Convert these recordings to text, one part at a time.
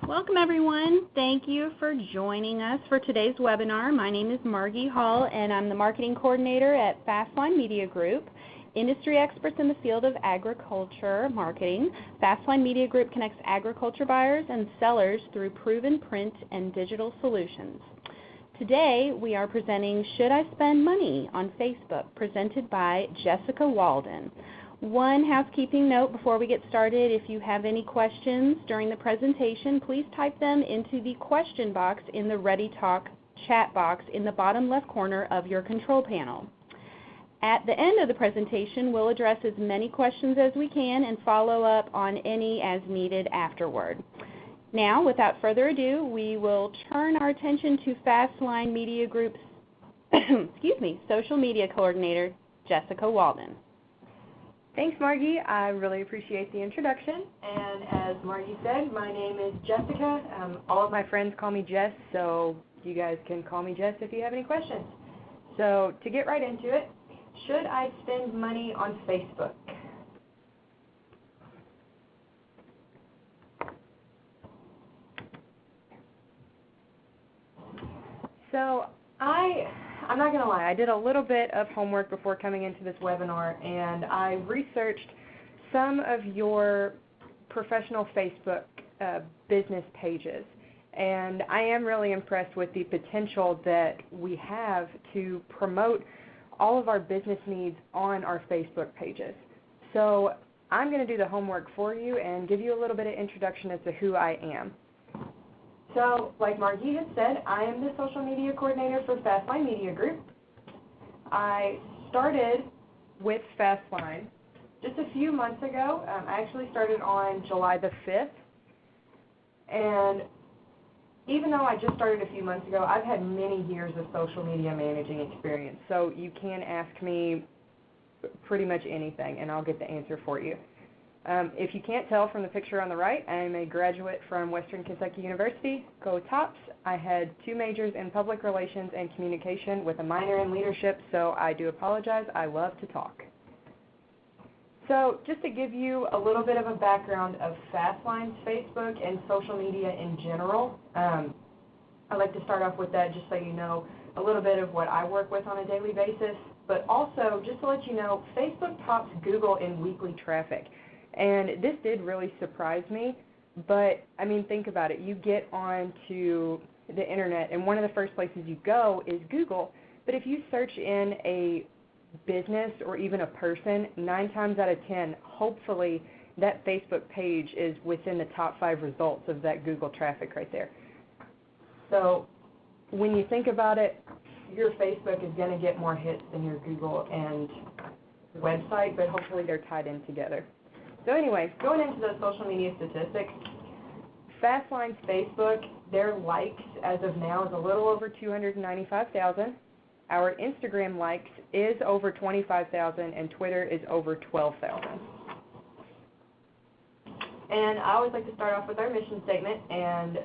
Welcome everyone. Thank you for joining us for today's webinar. My name is Margie Hall and I'm the Marketing Coordinator at Fastline Media Group. Industry experts in the field of agriculture marketing, Fastline Media Group connects agriculture buyers and sellers through proven print and digital solutions. Today we are presenting Should I Spend Money on Facebook, presented by Jessica Walden. One housekeeping note before we get started: if you have any questions during the presentation, please type them into the question box in the ReadyTalk chat box in the bottom left corner of your control panel. At the end of the presentation, we'll address as many questions as we can and follow up on any as needed afterward. Now, without further ado, we will turn our attention to Fastline Media Group's social media coordinator, Jessica Walden. Thanks, Margie. I really appreciate the introduction. And as Margie said, my name is Jessica. All of my friends call me Jess, so you guys can call me Jess if you have any questions. So to get right into it, should I spend money on Facebook? So I'm not going to lie, I did a little bit of homework before coming into this webinar, and I researched some of your professional Facebook business pages. And I am really impressed with the potential that we have to promote all of our business needs on our Facebook pages. So I'm going to do the homework for you and give you a little bit of introduction as to who I am. So, like Margie had said, I am the social media coordinator for Fastline Media Group. I started with Fastline just a few months ago. I actually started on July the 5th. And even though I just started a few months ago, I've had many years of social media managing experience. So you can ask me pretty much anything, and I'll get the answer for you. If you can't tell from the picture on the right, I am a graduate from Western Kentucky University. Go Tops. I had 2 majors in public relations and communication with a minor in leadership, so I do apologize. I love to talk. So just to give you a little bit of a background of Fastline's Facebook and social media in general, I'd like to start off with that just so you know a little bit of what I work with on a daily basis, but also just to let you know, Facebook tops Google in weekly traffic. And this did really surprise me, but I mean, think about it. You get onto the internet, and one of the first places you go is Google. But if you search in a business or even a person, 9 times out of 10, hopefully that Facebook page is within the top 5 results of that Google traffic right there. So when you think about it, your Facebook is going to get more hits than your Google and website, but hopefully they're tied in together. So anyway, going into the social media statistics, Fastline's Facebook, their likes as of now is a little over 295,000. Our Instagram likes is over 25,000, and Twitter is over 12,000. And I always like to start off with our mission statement, and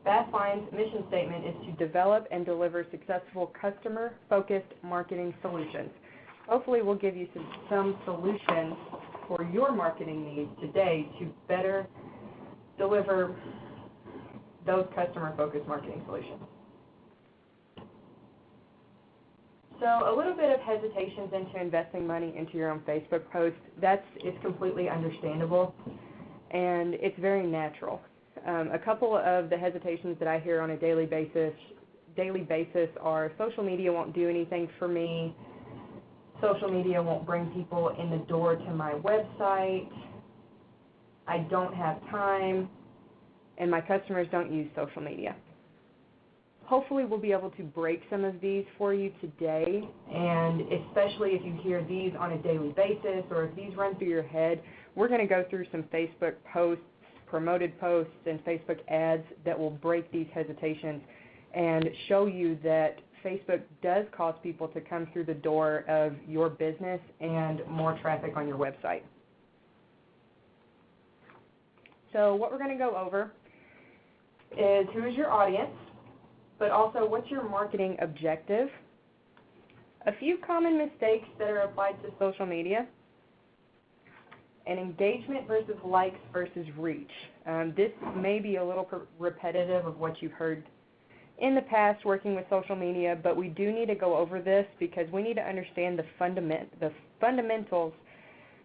Fastline's mission statement is to develop and deliver successful customer-focused marketing solutions. Hopefully we'll give you some solutions for your marketing needs today to better deliver those customer-focused marketing solutions. So a little bit of hesitations into investing money into your own Facebook post, it's completely understandable, and it's very natural. A couple of the hesitations that I hear on a daily basis are social media won't do anything for me, social media won't bring people in the door to my website, I don't have time, and my customers don't use social media. Hopefully we'll be able to break some of these for you today, and especially if you hear these on a daily basis or if these run through your head, we're going to go through some Facebook posts, promoted posts, and Facebook ads that will break these hesitations and show you that Facebook does cause people to come through the door of your business and more traffic on your website. So what we're going to go over is who is your audience, but also what's your marketing objective, a few common mistakes that are applied to social media, and engagement versus likes versus reach. This may be a little repetitive of what you've heard in the past working with social media, but we do need to go over this because we need to understand the fundamentals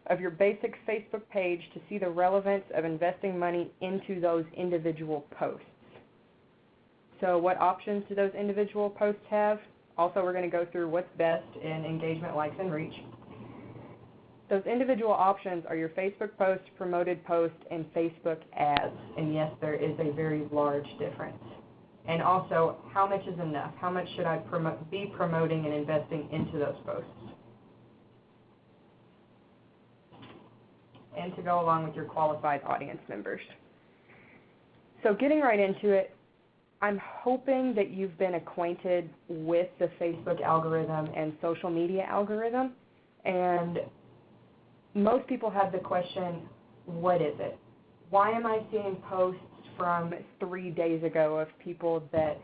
of your basic Facebook page to see the relevance of investing money into those individual posts. So what options do those individual posts have? Also, we're going to go through what's best in engagement, likes, and reach. Those individual options are your Facebook post, promoted post, and Facebook ads. And yes, there is a very large difference. And also, how much is enough? How much should I be promoting and investing into those posts? And to go along with your qualified audience members. So getting right into it, I'm hoping that you've been acquainted with the Facebook algorithm and social media algorithm. And most people have the question, what is it? Why am I seeing posts from 3 days ago of people that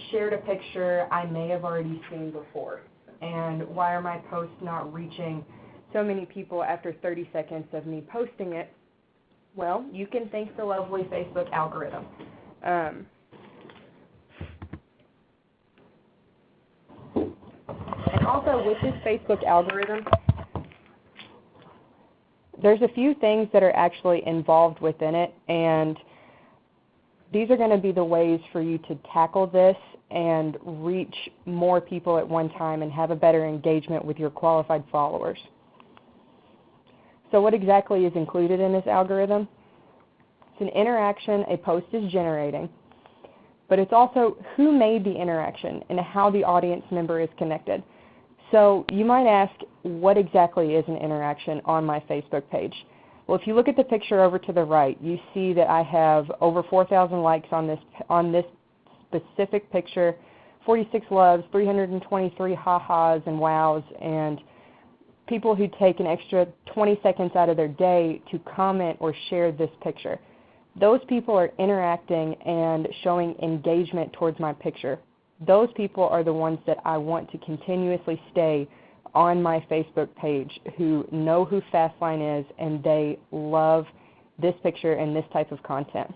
shared a picture I may have already seen before? And why are my posts not reaching so many people after 30 seconds of me posting it? Well, you can thank the lovely Facebook algorithm. And also with this Facebook algorithm, there's a few things that are actually involved within it, and these are going to be the ways for you to tackle this and reach more people at one time and have a better engagement with your qualified followers. So what exactly is included in this algorithm? It's an interaction a post is generating, but it's also who made the interaction and how the audience member is connected. So you might ask, what exactly is an interaction on my Facebook page? Well, if you look at the picture over to the right, you see that I have over 4,000 likes on this specific picture, 46 loves, 323 ha-has and wows, and people who take an extra 20 seconds out of their day to comment or share this picture. Those people are interacting and showing engagement towards my picture. Those people are the ones that I want to continuously stay on my Facebook page, who know who Fastline is and they love this picture and this type of content.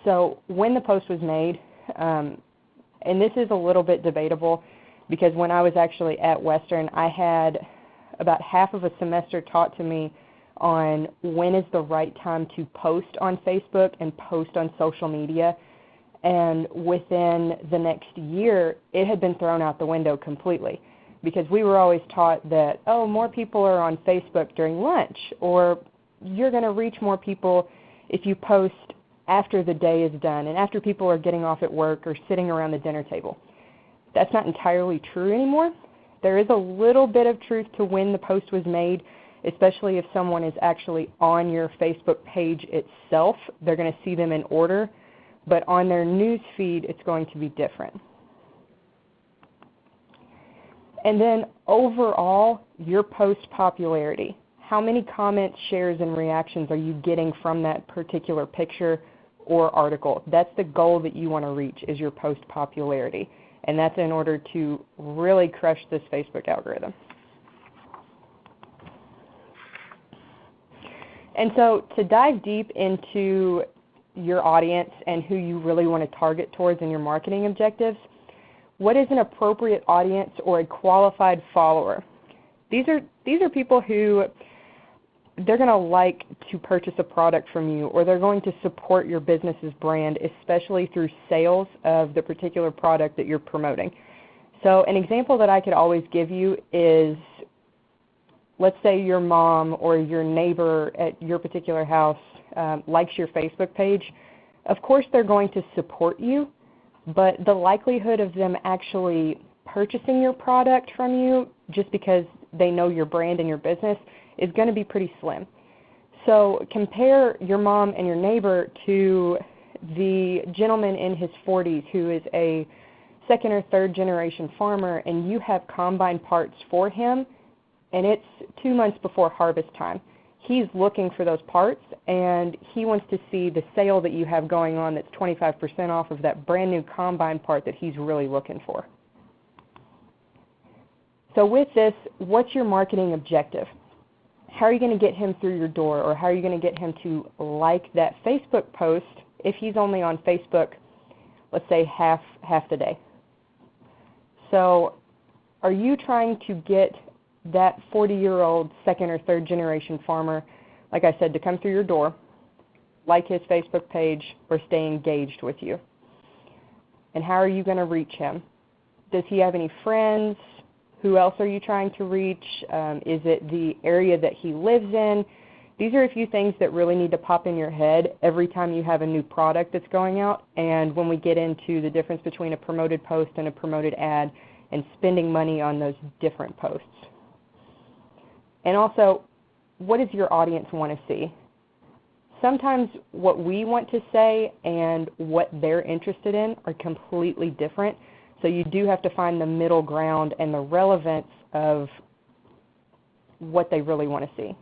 So when the post was made, and this is a little bit debatable because when I was actually at Western, I had about half of a semester taught to me on when is the right time to post on Facebook and post on social media. And within the next year, it had been thrown out the window completely because we were always taught that, oh, more people are on Facebook during lunch, or you're going to reach more people if you post after the day is done and after people are getting off at work or sitting around the dinner table. That's not entirely true anymore. There is a little bit of truth to when the post was made, especially if someone is actually on your Facebook page itself. They're going to see them in order. But on their news feed, it's going to be different. And then overall, your post popularity. How many comments, shares, and reactions are you getting from that particular picture or article? That's the goal that you want to reach, is your post popularity. And that's in order to really crush this Facebook algorithm. And so to dive deep into your audience and who you really want to target towards in your marketing objectives, what is an appropriate audience or a qualified follower? These are people who they're going to like to purchase a product from you, or they're going to support your business's brand, especially through sales of the particular product that you're promoting. So an example that I could always give you is, let's say your mom or your neighbor at your particular house likes your Facebook page. Of course they're going to support you, but the likelihood of them actually purchasing your product from you just because they know your brand and your business is going to be pretty slim. So compare your mom and your neighbor to the gentleman in his 40s who is a second or third generation farmer, and you have combine parts for him, and it's 2 months before harvest time. He's looking for those parts, and he wants to see the sale that you have going on that's 25% off of that brand new combine part that he's really looking for. So with this, what's your marketing objective? how are you going to get him through your door, or how are you going to get him to like that Facebook post if he's only on Facebook, let's say half the day? So are you trying to get that 40-year-old second or third generation farmer, like I said, to come through your door, like his Facebook page, or stay engaged with you? And how are you going to reach him? Does he have any friends? Who else are you trying to reach? Is it the area that he lives in? These are a few things that really need to pop in your head every time you have a new product that's going out, and when we get into the difference between a promoted post and a promoted ad and spending money on those different posts. And also, what does your audience want to see? Sometimes what we want to say and what they're interested in are completely different, so you do have to find the middle ground and the relevance of what they really want to see.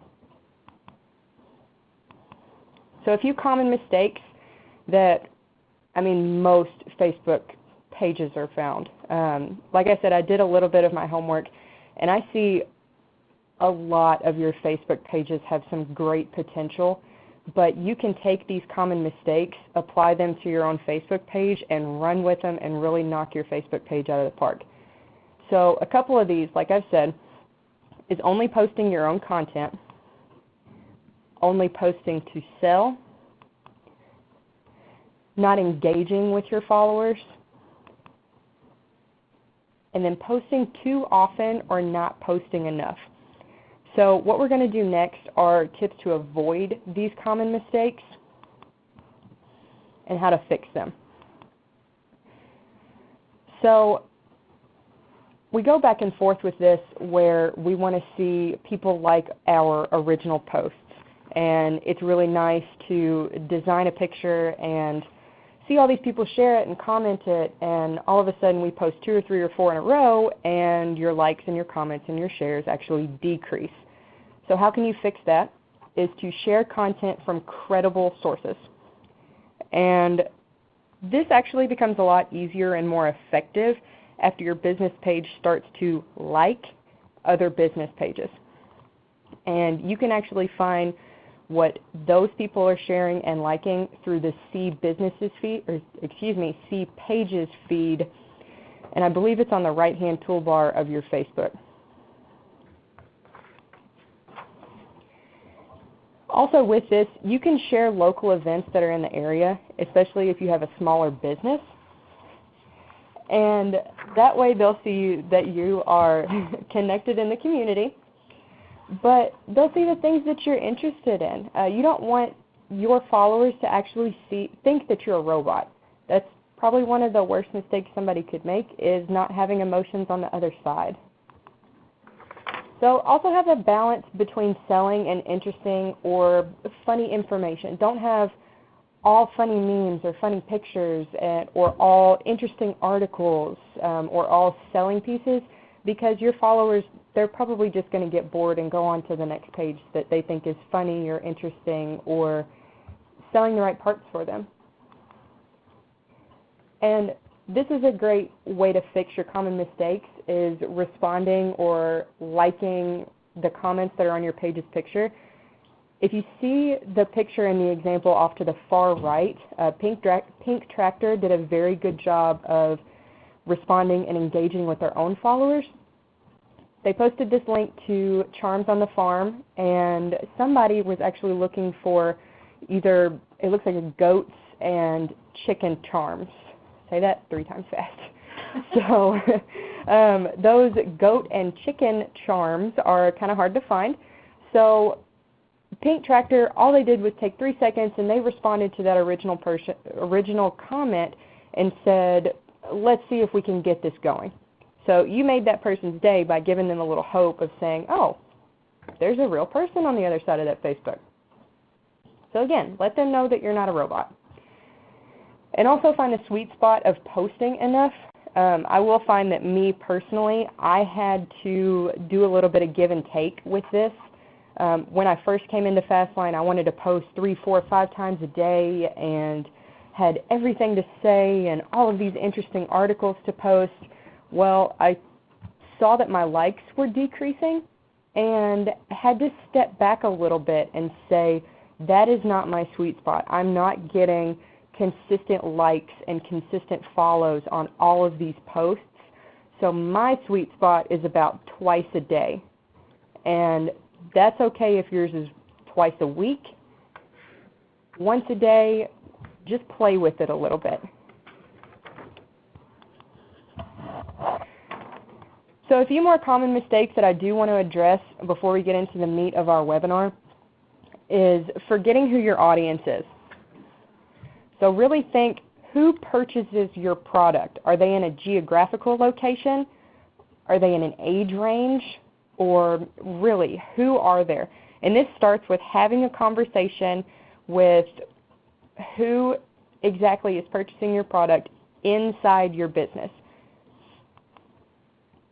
So a few common mistakes that, most Facebook pages are found. Like I said, I did a little bit of my homework, and I see a lot of your Facebook pages have some great potential, but you can take these common mistakes, apply them to your own Facebook page, and run with them and really knock your Facebook page out of the park. So a couple of these, like I've said, is only posting your own content, only posting to sell, not engaging with your followers, and then posting too often or not posting enough. So what we're going to do next are tips to avoid these common mistakes and how to fix them. So we go back and forth with this where we want to see people like our original posts. And it's really nice to design a picture and see all these people share it and comment it, and all of a sudden we post 2 or 3 or 4 in a row, and your likes and your comments and your shares actually decrease. So how can you fix that? Is to share content from credible sources. And this actually becomes a lot easier and more effective after your business page starts to like other business pages. And you can actually find what those people are sharing and liking through the See Pages feed, and I believe it's on the right-hand toolbar of your Facebook. Also with this, you can share local events that are in the area, especially if you have a smaller business. And that way they'll see that you are connected in the community, but they'll see the things that you're interested in. You don't want your followers to actually think that you're a robot. That's probably one of the worst mistakes somebody could make, is not having emotions on the other side. So also have a balance between selling and interesting or funny information. Don't have all funny memes or funny pictures or all interesting articles or all selling pieces, because your followers, they're probably just going to get bored and go on to the next page that they think is funny or interesting or selling the right parts for them. And this is a great way to fix your common mistakes, is responding or liking the comments that are on your page's picture. If you see the picture in the example off to the far right, Pink Tractor did a very good job of responding and engaging with their own followers. They posted this link to Charms on the Farm, and somebody was actually looking for either, it looks like, goats and chicken charms. Say that 3 times fast. So those goat and chicken charms are kind of hard to find. So Pink Tractor, all they did was take 3 seconds, and they responded to that original comment and said, let's see if we can get this going. So you made that person's day by giving them a little hope of saying, oh, there's a real person on the other side of that Facebook. So again, let them know that you're not a robot. And also find a sweet spot of posting enough. I will find that me personally, I had to do a little bit of give and take with this. When I first came into Fastline, I wanted to post 3, 4, 5 times a day and had everything to say and all of these interesting articles to post. Well, I saw that my likes were decreasing, and had to step back a little bit and say, that is not my sweet spot. I'm not getting consistent likes and consistent follows on all of these posts. So my sweet spot is about twice a day. And that's okay if yours is twice a week, once a day. Just play with it a little bit. So a few more common mistakes that I do want to address before we get into the meat of our webinar is forgetting who your audience is. So really think, who purchases your product? Are they in a geographical location? Are they in an age range? Or really, who are there? And this starts with having a conversation with who exactly is purchasing your product inside your business.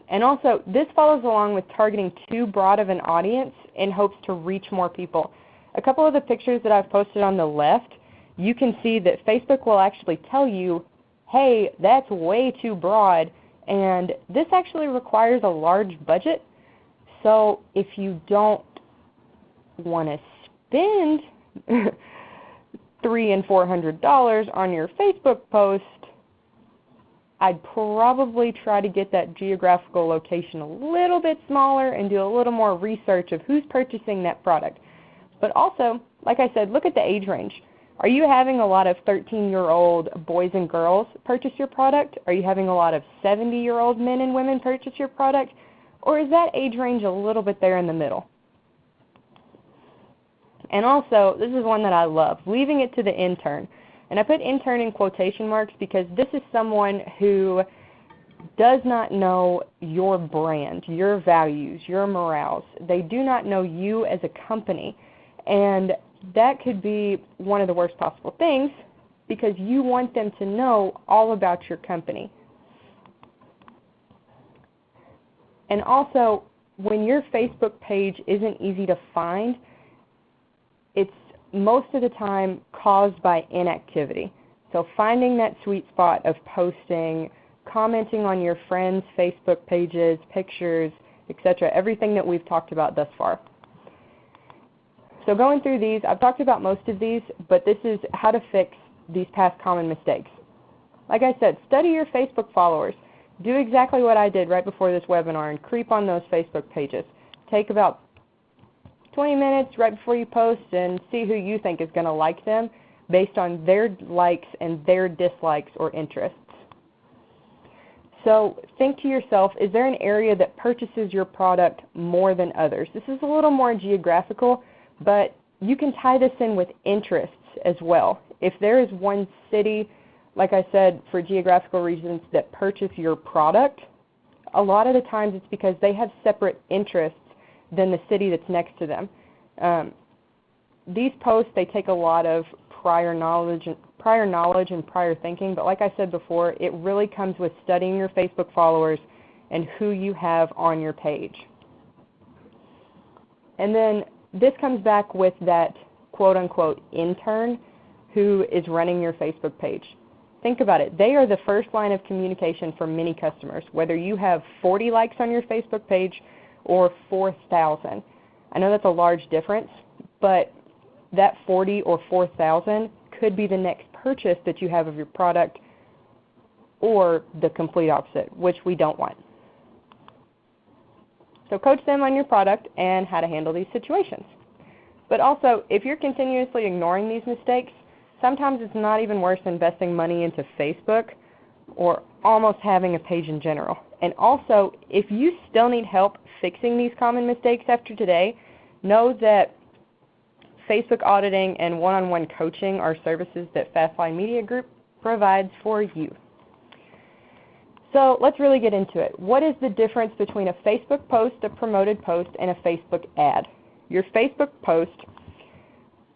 And also, this follows along with targeting too broad of an audience in hopes to reach more people. A couple of the pictures that I've posted on the left, you can see that Facebook will actually tell you, hey, that's way too broad, and this actually requires a large budget. So if you don't want to spend $300 and $400 on your Facebook post, I'd probably try to get that geographical location a little bit smaller and do a little more research of who's purchasing that product. But also, like I said, look at the age range. Are you having a lot of 13-year-old boys and girls purchase your product? Are you having a lot of 70-year-old men and women purchase your product? Or is that age range a little bit there in the middle? And also, this is one that I love, leaving it to the intern. And I put intern in quotation marks because this is someone who does not know your brand, your values, your morals. They do not know you as a company. And that could be one of the worst possible things because you want them to know all about your company. And also, when your Facebook page isn't easy to find, it's most of the time caused by inactivity. So finding that sweet spot of posting, commenting on your friends' Facebook pages, pictures, etc., everything that we've talked about thus far. So going through these, I've talked about most of these, but this is how to fix these past common mistakes. Like I said, study your Facebook followers. Do exactly what I did right before this webinar and creep on those Facebook pages. Take about 20 minutes right before you post and see who you think is going to like them based on their likes and their dislikes or interests. So think to yourself, is there an area that purchases your product more than others? This is a little more geographical, but you can tie this in with interests as well. If there is one city, like I said, for geographical reasons that purchase your product, a lot of the times it's because they have separate interests than the city that's next to them. These posts, they take a lot of prior knowledge and prior thinking, but like I said before, it really comes with studying your Facebook followers and who you have on your page. And then this comes back with that quote-unquote intern who is running your Facebook page. Think about it. They are the first line of communication for many customers, whether you have 40 likes on your Facebook page or 4,000. I know that's a large difference, but that 40 or 4,000 could be the next purchase that you have of your product, or the complete opposite, which we don't want. So coach them on your product and how to handle these situations. But also, if you're continuously ignoring these mistakes, sometimes it's not even worth investing money into Facebook or almost having a page in general. And also, if you still need help fixing these common mistakes after today, know that Facebook auditing and one-on-one coaching are services that Fastline Media Group provides for you. So let's really get into it. What is the difference between a Facebook post, a promoted post, and a Facebook ad? Your Facebook post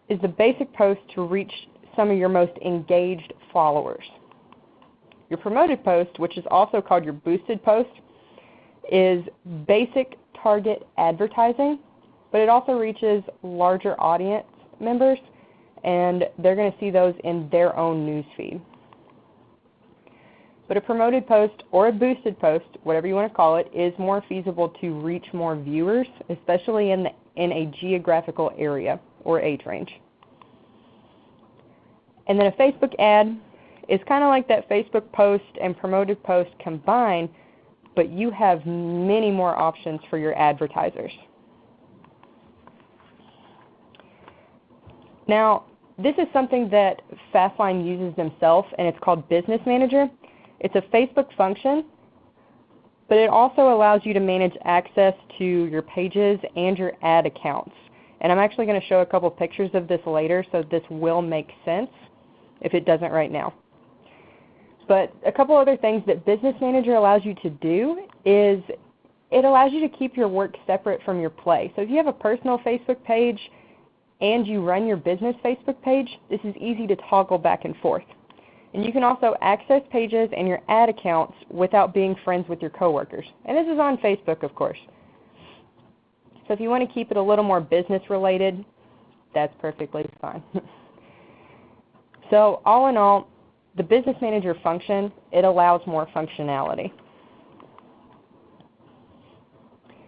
is the basic post to reach some of your most engaged followers. Your promoted post, which is also called your boosted post, is basic target advertising, but it also reaches larger audience members, and they're going to see those in their own news feed. But a promoted post or a boosted post, whatever you want to call it, is more feasible to reach more viewers, especially in a geographical area or age range. And then a Facebook ad is kind of like that Facebook post and promoted post combined, but you have many more options for your advertisers. Now, this is something that Fastline uses themselves, and it's called Business Manager. It's a Facebook function, but it also allows you to manage access to your pages and your ad accounts. And I'm actually going to show a couple pictures of this later, so this will make sense if it doesn't right now. But a couple other things that Business Manager allows you to do is it allows you to keep your work separate from your play. So if you have a personal Facebook page and you run your business Facebook page, this is easy to toggle back and forth. And you can also access pages and your ad accounts without being friends with your coworkers. And this is on Facebook, of course. So if you want to keep it a little more business related, that's perfectly fine. So all in all, the Business Manager function, it allows more functionality.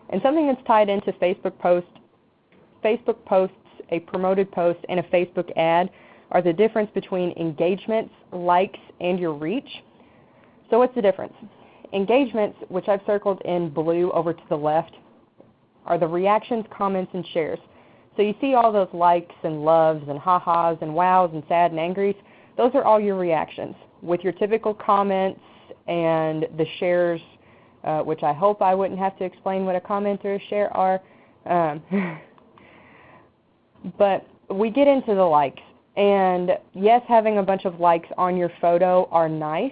And something that's tied into Facebook posts, a promoted post, and a Facebook ad are the difference between engagements, likes, and your reach. So what's the difference? Engagements, which I've circled in blue over to the left, are the reactions, comments, and shares. So you see all those likes and loves and ha-has and wows and sad and angries. Those are all your reactions, with your typical comments and the shares, which I hope I wouldn't have to explain what a comment or a share are. But we get into the likes. And yes, having a bunch of likes on your photo are nice,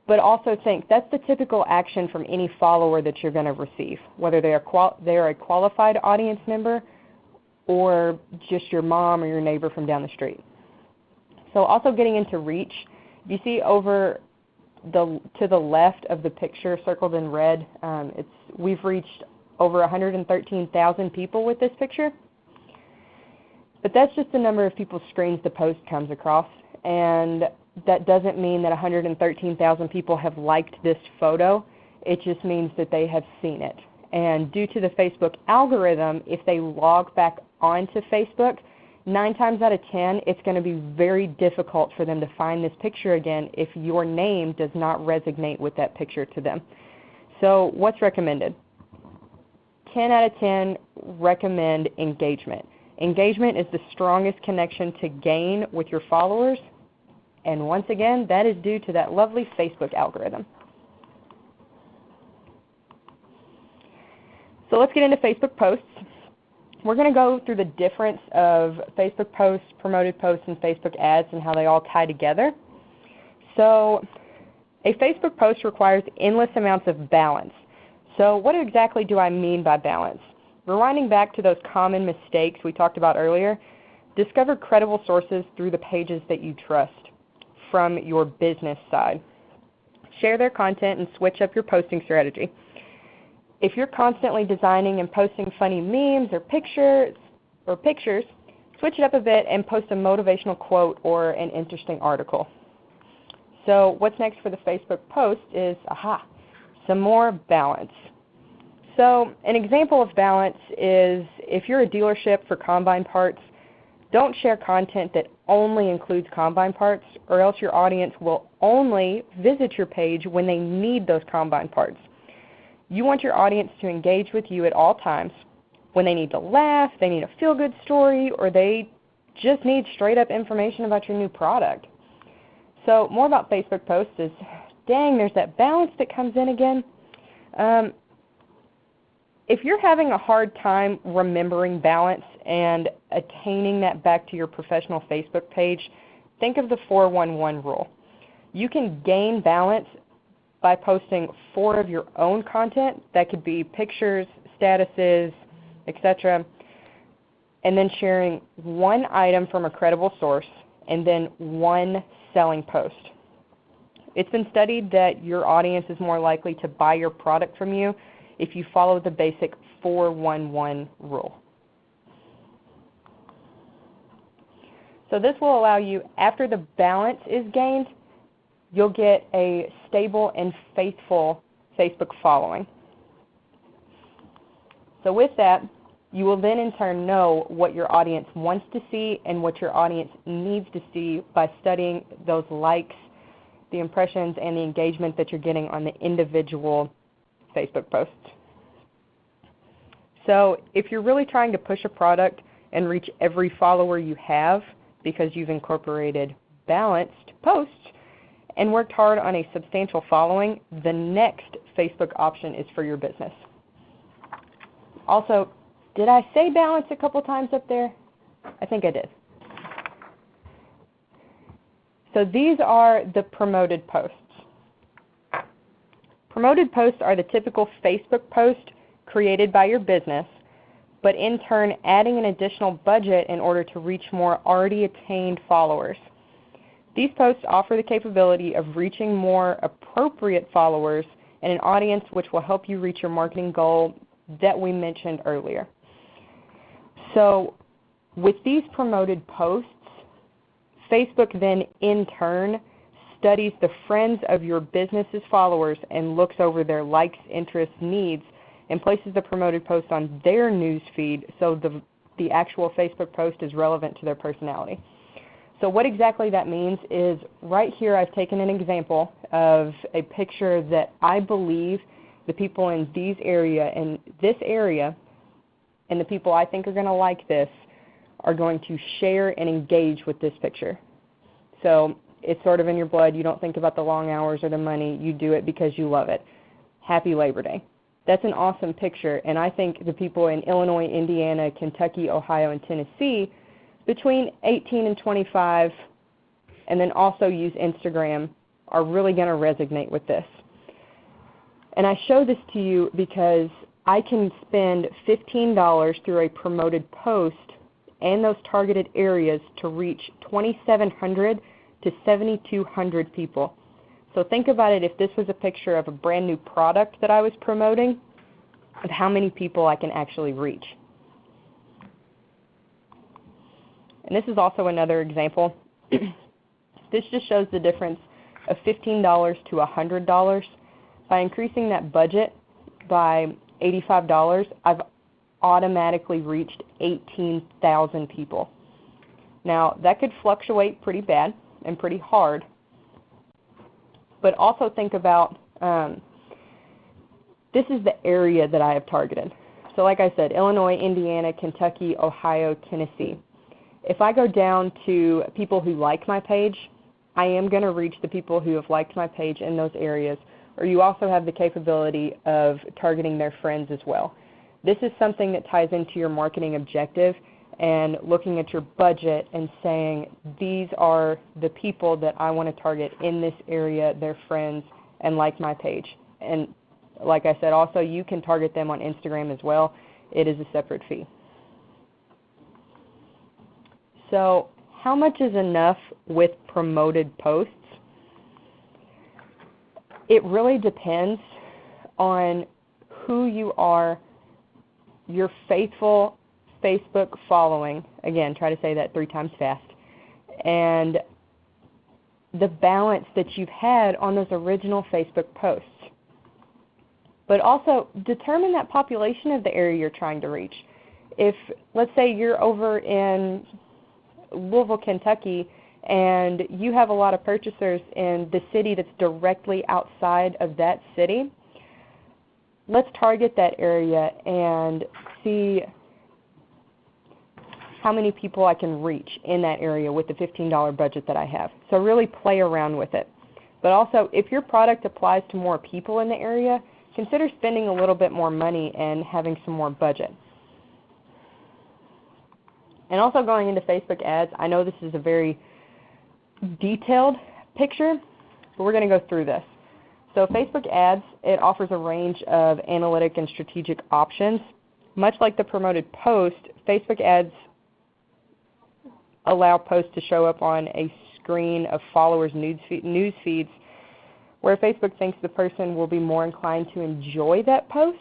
but also think that's the typical action from any follower that you're going to receive, whether they are a qualified audience member or just your mom or your neighbor from down the street. So also getting into reach, you see over to the left of the picture circled in red, we've reached over 113,000 people with this picture. But that's just the number of people's screens the post comes across, and that doesn't mean that 113,000 people have liked this photo. It just means that they have seen it. And due to the Facebook algorithm, if they log back onto Facebook, 9 times out of 10, it's going to be very difficult for them to find this picture again if your name does not resonate with that picture to them. So what's recommended? 10 out of 10 recommend engagement. Engagement is the strongest connection to gain with your followers, and once again, that is due to that lovely Facebook algorithm. So let's get into Facebook posts. We're going to go through the difference of Facebook posts, promoted posts, and Facebook ads and how they all tie together. So a Facebook post requires endless amounts of balance. So what exactly do I mean by balance? Rewinding back to those common mistakes we talked about earlier, discover credible sources through the pages that you trust from your business side. Share their content and switch up your posting strategy. If you're constantly designing and posting funny memes or pictures, switch it up a bit and post a motivational quote or an interesting article. So what's next for the Facebook post is, some more balance. So an example of balance is if you're a dealership for combine parts, don't share content that only includes combine parts, or else your audience will only visit your page when they need those combine parts. You want your audience to engage with you at all times. When they need to laugh, they need a feel-good story, or they just need straight-up information about your new product. So more about Facebook posts is, dang, there's that balance that comes in again. If you're having a hard time remembering balance and attaining that back to your professional Facebook page, think of the 4-1-1 rule. You can gain balance by posting 4 of your own content. That could be pictures, statuses, etc., and then sharing 1 item from a credible source and then 1 selling post. It's been studied that your audience is more likely to buy your product from you if you follow the basic 4-1-1 rule. So this will allow you, after the balance is gained, you'll get a stable and faithful Facebook following. So with that, you will then in turn know what your audience wants to see and what your audience needs to see by studying those likes, the impressions, and the engagement that you're getting on the individual Facebook posts. So if you're really trying to push a product and reach every follower you have because you've incorporated balanced posts and worked hard on a substantial following, the next Facebook option is for your business. Also, did I say balance a couple times up there? I think I did. So these are the promoted posts. Promoted posts are the typical Facebook post created by your business, but in turn adding an additional budget in order to reach more already attained followers. These posts offer the capability of reaching more appropriate followers and an audience which will help you reach your marketing goal that we mentioned earlier. So with these promoted posts, Facebook then in turn studies the friends of your business's followers and looks over their likes, interests, needs, and places the promoted post on their news feed so the actual Facebook post is relevant to their personality. So what exactly that means is right here I've taken an example of a picture that I believe the people in this area and the people I think are going to like this are going to share and engage with this picture. So it's sort of in your blood. You don't think about the long hours or the money. You do it because you love it. Happy Labor Day. That's an awesome picture, and I think the people in Illinois, Indiana, Kentucky, Ohio, and Tennessee between 18 and 25 and then also use Instagram are really going to resonate with this. And I show this to you because I can spend $15 through a promoted post and those targeted areas to reach 2,700 to 7,200 people. So think about it, if this was a picture of a brand new product that I was promoting, of how many people I can actually reach. And this is also another example. This just shows the difference of $15 to $100. By increasing that budget by $85, I've automatically reached 18,000 people. Now, that could fluctuate pretty bad and pretty hard, but also think about this is the area that I have targeted. So like I said, Illinois, Indiana, Kentucky, Ohio, Tennessee. If I go down to people who like my page, I am going to reach the people who have liked my page in those areas, or you also have the capability of targeting their friends as well. This is something that ties into your marketing objective and looking at your budget and saying, these are the people that I want to target in this area, their friends, and like my page. And like I said, also you can target them on Instagram as well. It is a separate fee. So how much is enough with promoted posts? It really depends on who you are, your faithful Facebook following, again, try to say that 3 times fast, and the balance that you've had on those original Facebook posts. But also determine that population of the area you're trying to reach. If, let's say you're over in Louisville, Kentucky, and you have a lot of purchasers in the city that's directly outside of that city, let's target that area and see how many people I can reach in that area with the $15 budget that I have. So really play around with it. But also, if your product applies to more people in the area, consider spending a little bit more money and having some more budget. And also going into Facebook ads, I know this is a very detailed picture, but we're going to go through this. So Facebook ads, it offers a range of analytic and strategic options. Much like the promoted post, Facebook ads allow posts to show up on a screen of followers' news feeds where Facebook thinks the person will be more inclined to enjoy that post.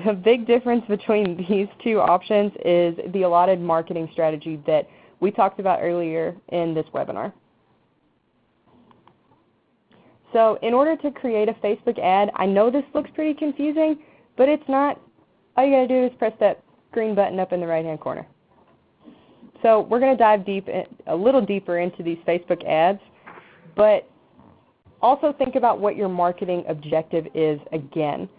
The big difference between these two options is the allotted marketing strategy that we talked about earlier in this webinar. So in order to create a Facebook ad, I know this looks pretty confusing, but it's not. All you got to do is press that green button up in the right-hand corner. So we're going to dive a little deeper into these Facebook ads, but also think about what your marketing objective is again.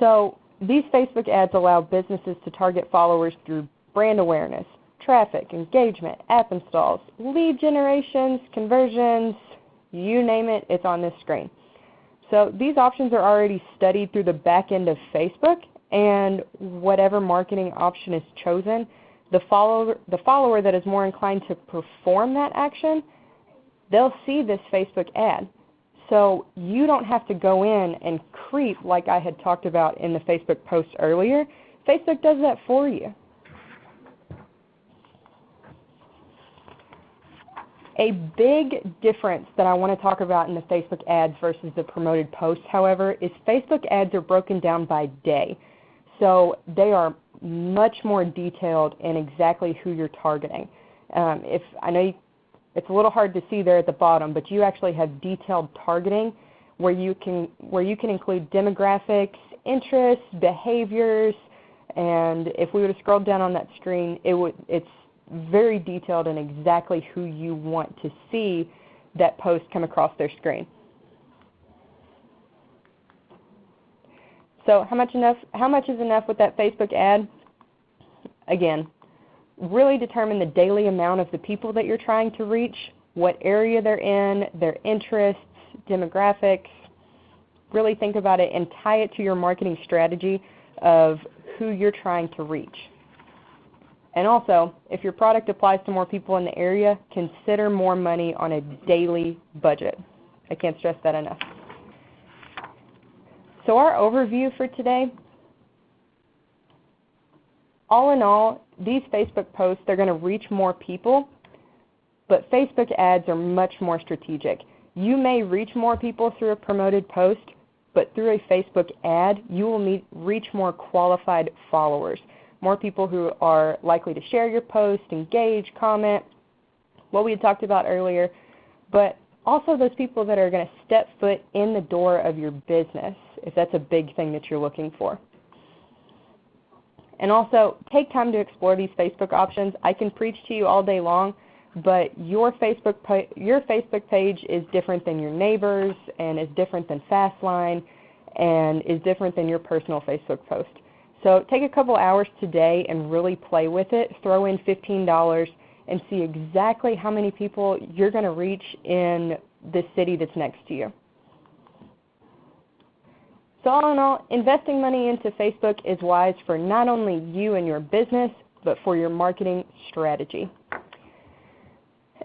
So these Facebook ads allow businesses to target followers through brand awareness, traffic, engagement, app installs, lead generations, conversions, you name it, it's on this screen. So these options are already studied through the back end of Facebook, and whatever marketing option is chosen, the follower that is more inclined to perform that action, they'll see this Facebook ad. So you don't have to go in and creep like I had talked about in the Facebook post earlier. Facebook does that for you. A big difference that I want to talk about in the Facebook ads versus the promoted posts, however, is Facebook ads are broken down by day. So they are much more detailed in exactly who you're targeting. I know it's a little hard to see there at the bottom, but you actually have detailed targeting where you can include demographics, interests, behaviors, and if we were to scroll down on that screen, it's very detailed in exactly who you want to see that post come across their screen. So how much is enough with that Facebook ad? Again, really determine the daily amount of the people that you're trying to reach, what area they're in, their interests, demographics. Really think about it and tie it to your marketing strategy of who you're trying to reach. And also, if your product applies to more people in the area, consider more money on a daily budget. I can't stress that enough. So our overview for today, all in all, these Facebook posts, they're going to reach more people, but Facebook ads are much more strategic. You may reach more people through a promoted post, but through a Facebook ad, you will reach more qualified followers, more people who are likely to share your post, engage, comment, what we had talked about earlier, but also those people that are going to step foot in the door of your business, if that's a big thing that you're looking for. And also, take time to explore these Facebook options. I can preach to you all day long, but your Facebook page is different than your neighbor's and is different than Fastline and is different than your personal Facebook post. So take a couple hours today and really play with it. Throw in $15 and see exactly how many people you're going to reach in the city that's next to you. So all in all, investing money into Facebook is wise for not only you and your business, but for your marketing strategy.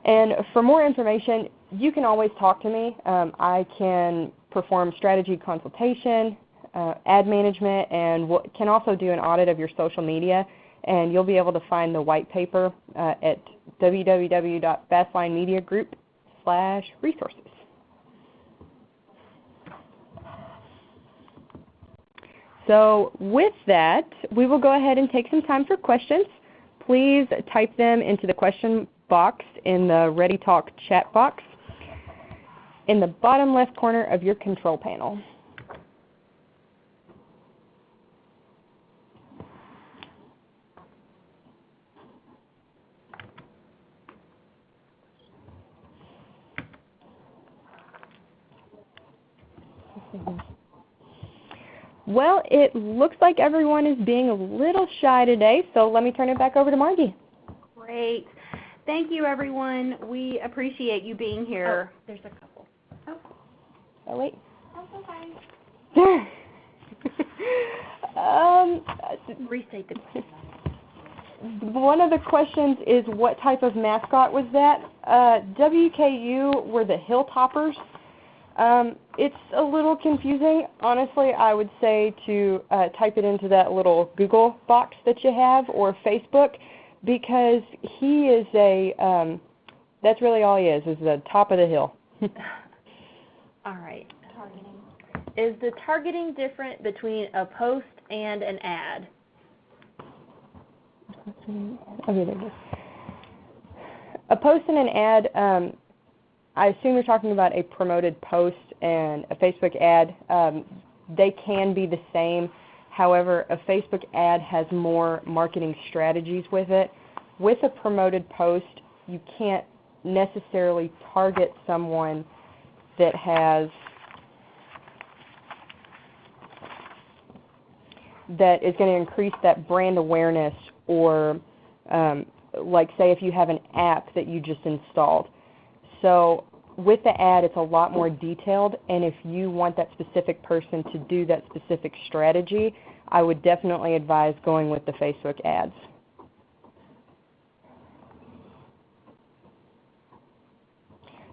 And for more information, you can always talk to me. I can perform strategy consultation, ad management, and can also do an audit of your social media. And you'll be able to find the white paper at www.fastlinemediagroup.com/resources. So with that, we will go ahead and take some time for questions. Please type them into the question box in the ReadyTalk chat box in the bottom left corner of your control panel. Well, it looks like everyone is being a little shy today, so let me turn it back over to Margie. Great. Thank you, everyone. We appreciate you being here. Oh, there's a couple. Oh, wait. That's okay. Restate the question. One of the questions is what type of mascot was that? WKU were the Hilltoppers. It's a little confusing. Honestly, I would say to type it into that little Google box that you have or Facebook, because he is that's really all he is the top of the hill. All right. Targeting. Is the targeting different between a post and an ad? Okay, there it is. A post and an ad, I assume you're talking about a promoted post and a Facebook ad. They can be the same. However, a Facebook ad has more marketing strategies with it. With a promoted post, you can't necessarily target someone that is going to increase that brand awareness, or like say if you have an app that you just installed. So with the ad, it's a lot more detailed, and if you want that specific person to do that specific strategy, I would definitely advise going with the Facebook ads.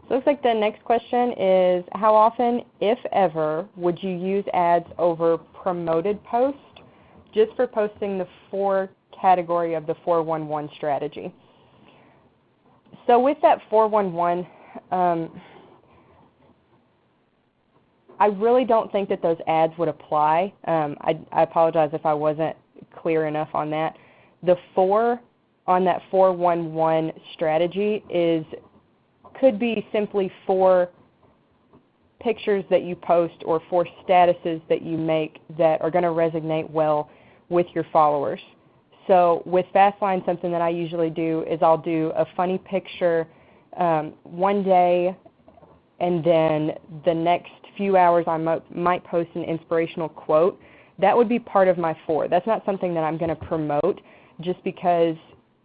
So it looks like the next question is, how often, if ever, would you use ads over promoted posts, just for posting the 4 category of the 411 strategy? So with that 411, I really don't think that those ads would apply. I apologize if I wasn't clear enough on that. The 4 on that 411 strategy could be simply 4 pictures that you post or 4 statuses that you make that are going to resonate well with your followers. So with Fastline, something that I usually do is I'll do a funny picture one day, and then the next few hours I might post an inspirational quote. That would be part of my 4. That's not something that I'm going to promote just because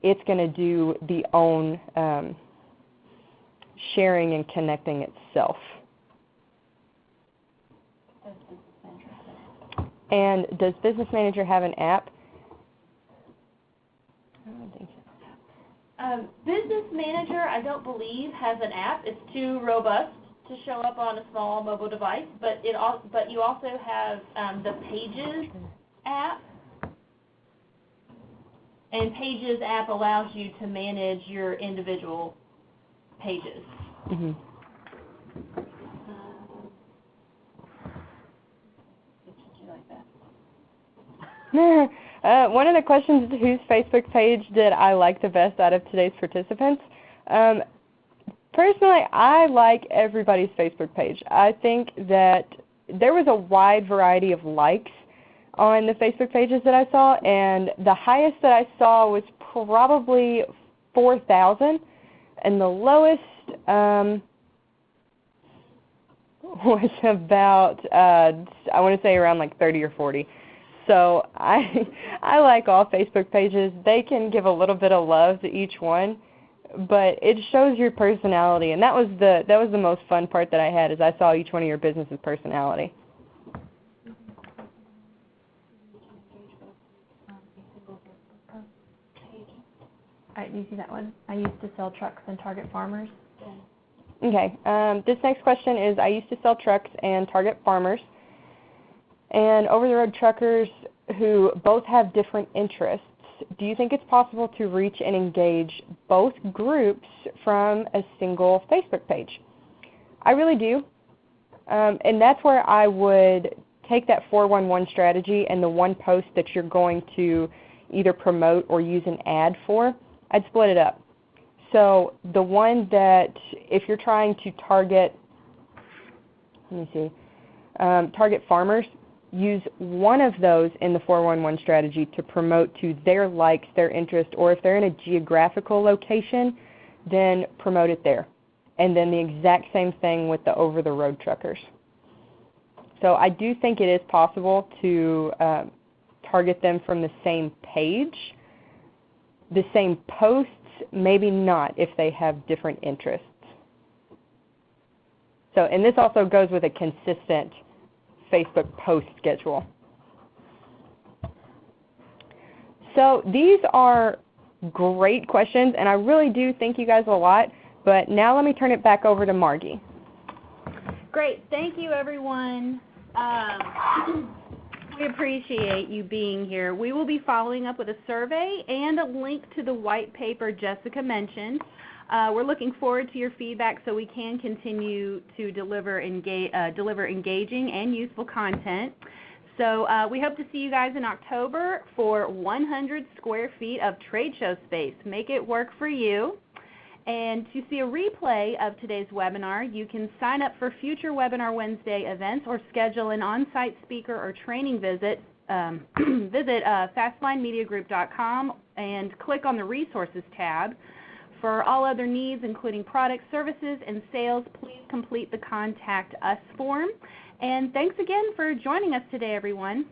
it's going to do the own sharing and connecting itself. And does Business Manager have an app? I don't think so. Business Manager, I don't believe, has an app. It's too robust to show up on a small mobile device, but you also have the Pages app, and Pages app allows you to manage your individual pages. Mm-hmm. One of the questions is, whose Facebook page did I like the best out of today's participants? Personally, I like everybody's Facebook page. I think that there was a wide variety of likes on the Facebook pages that I saw, and the highest that I saw was probably 4,000, and the lowest was about, I want to say around like 30 or 40. So I like all Facebook pages. They can give a little bit of love to each one, but it shows your personality, and that was the most fun part that I had, is I saw each one of your business's personality. You see that one? I used to sell trucks and target farmers. Okay. This next question is, I used to sell trucks and target farmers and over-the-road truckers who both have different interests. Do you think it's possible to reach and engage both groups from a single Facebook page? I really do. And that's where I would take that 411 strategy and the one post that you're going to either promote or use an ad for, I'd split it up. So the one that, if you're trying to target, target farmers, use one of those in the 411 strategy to promote to their likes, their interest, or if they're in a geographical location, then promote it there. And then the exact same thing with the over-the-road truckers. So I do think it is possible to target them from the same page. The same posts, maybe not if they have different interests. So, and this also goes with a consistent Facebook post schedule. So these are great questions, and I really do thank you guys a lot, but now let me turn it back over to Margie. Great. Thank you, everyone. We appreciate you being here. We will be following up with a survey and a link to the white paper Jessica mentioned. We're looking forward to your feedback so we can continue to deliver engaging and useful content. So we hope to see you guys in October for 100 square feet of trade show space. Make it work for you. And to see a replay of today's webinar, you can sign up for future Webinar Wednesday events or schedule an on-site speaker or training visit. Visit fastlinemediagroup.com and click on the Resources tab. For all other needs, including products, services, and sales, please complete the Contact Us form. And thanks again for joining us today, everyone.